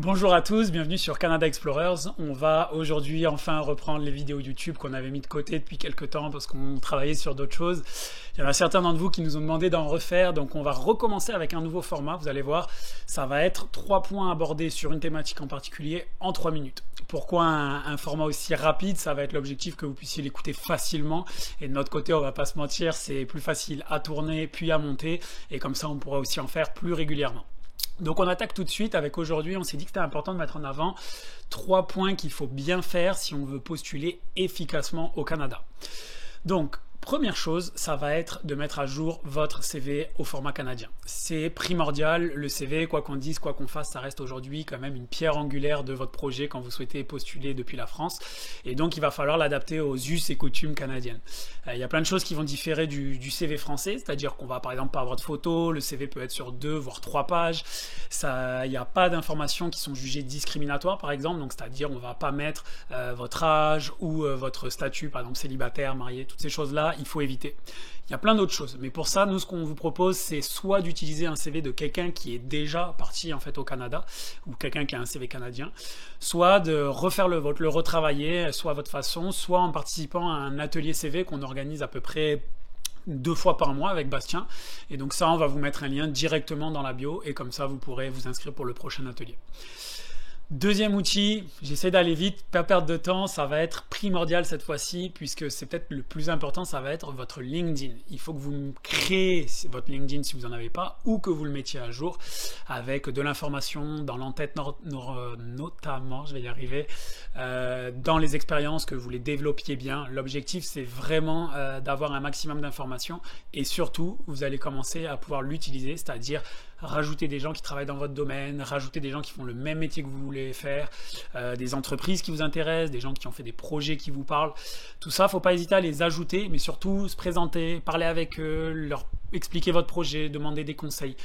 Bonjour à tous, bienvenue sur Canada Explorers. On va aujourd'hui enfin reprendre les vidéos YouTube qu'on avait mis de côté depuis quelques temps parce qu'on travaillait sur d'autres choses. Il y en a certains d'entre vous qui nous ont demandé d'en refaire, donc on va recommencer avec un nouveau format. Vous allez voir, ça va être 3 points abordés sur une thématique en particulier en 3 minutes. Pourquoi un format aussi rapide? Ça va être l'objectif que vous puissiez l'écouter facilement. Et de notre côté, on va pas se mentir, c'est plus facile à tourner puis à monter. Et comme ça, on pourra aussi en faire plus régulièrement. Donc on attaque tout de suite avec aujourd'hui, on s'est dit que c'était important de mettre en avant 3 points qu'il faut bien faire si on veut postuler efficacement au Canada. Donc, première chose, ça va être de mettre à jour votre CV au format canadien. C'est primordial, le CV, quoi qu'on dise, quoi qu'on fasse, ça reste aujourd'hui quand même une pierre angulaire de votre projet quand vous souhaitez postuler depuis la France. Et donc, il va falloir l'adapter aux us et coutumes canadiennes. Il y a plein de choses qui vont différer du CV français, c'est-à-dire qu'on va par exemple pas avoir de photos, le CV peut être sur 2 voire 3 pages. Il n'y a pas d'informations qui sont jugées discriminatoires par exemple, donc c'est-à-dire on va pas mettre votre âge ou votre statut, par exemple célibataire, marié, toutes ces choses-là, il faut éviter. Il y a plein d'autres choses, mais pour ça, nous, ce qu'on vous propose, c'est soit d'utiliser un CV de quelqu'un qui est déjà parti en fait au Canada, ou quelqu'un qui a un CV canadien, soit de refaire le vôtre, le retravailler, soit à votre façon, soit en participant à un atelier CV qu'on organise à peu près 2 fois par mois avec Bastien. Et donc ça, on va vous mettre un lien directement dans la bio, et comme ça, vous pourrez vous inscrire pour le prochain atelier. Deuxième outil, j'essaie d'aller vite, pas perdre de temps, ça va être primordial cette fois-ci, puisque c'est peut-être le plus important, ça va être votre LinkedIn. Il faut que vous créez votre LinkedIn si vous n'en avez pas, ou que vous le mettiez à jour avec de l'information dans l'entête notamment, je vais y arriver, dans les expériences, que vous les développiez bien. L'objectif, c'est vraiment d'avoir un maximum d'informations, et surtout, vous allez commencer à pouvoir l'utiliser, c'est-à-dire rajouter des gens qui travaillent dans votre domaine, rajouter des gens qui font le même métier que vous voulez faire, des entreprises qui vous intéressent, des gens qui ont fait des projets qui vous parlent. Tout ça, faut pas hésiter à les ajouter, mais surtout se présenter, parler avec eux, leur expliquer votre projet, demander des conseils.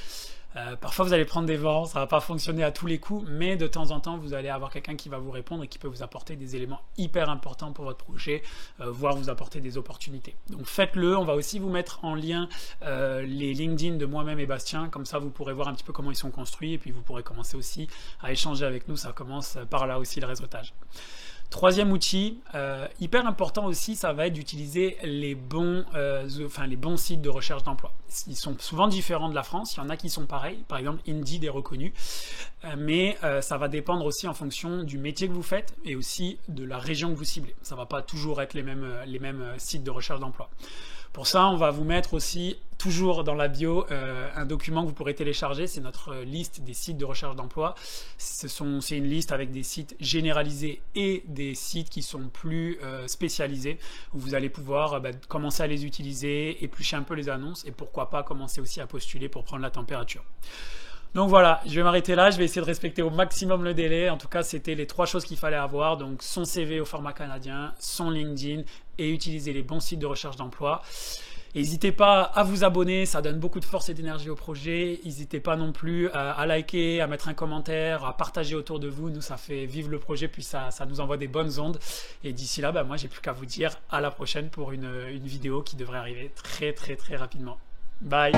Parfois vous allez prendre des vents, ça va pas fonctionner à tous les coups, mais de temps en temps vous allez avoir quelqu'un qui va vous répondre et qui peut vous apporter des éléments hyper importants pour votre projet, voire vous apporter des opportunités. Donc faites-le, on va aussi vous mettre en lien les LinkedIn de moi-même et Bastien, comme ça vous pourrez voir un petit peu comment ils sont construits et puis vous pourrez commencer aussi à échanger avec nous, ça commence par là aussi le réseautage. Troisième outil, hyper important aussi, ça va être d'utiliser les bons sites de recherche d'emploi. Ils sont souvent différents de la France, il y en a qui sont pareils, par exemple Indeed est reconnu, mais ça va dépendre aussi en fonction du métier que vous faites et aussi de la région que vous ciblez. Ça ne va pas toujours être les mêmes sites de recherche d'emploi. Pour ça, on va vous mettre aussi, toujours dans la bio, un document que vous pourrez télécharger. C'est notre liste des sites de recherche d'emploi. C'est une liste avec des sites généralisés et des sites qui sont plus spécialisés, où vous allez pouvoir commencer à les utiliser, éplucher un peu les annonces et pourquoi pas commencer aussi à postuler pour prendre la température. Donc voilà, je vais m'arrêter là, je vais essayer de respecter au maximum le délai. En tout cas, c'était les 3 choses qu'il fallait avoir. Donc son CV au format canadien, son LinkedIn et utiliser les bons sites de recherche d'emploi. N'hésitez pas à vous abonner, ça donne beaucoup de force et d'énergie au projet. N'hésitez pas non plus à liker, à mettre un commentaire, à partager autour de vous. Nous, ça fait vivre le projet, puis ça nous envoie des bonnes ondes. Et d'ici là, moi, j'ai plus qu'à vous dire à la prochaine pour une vidéo qui devrait arriver très très très rapidement. Bye.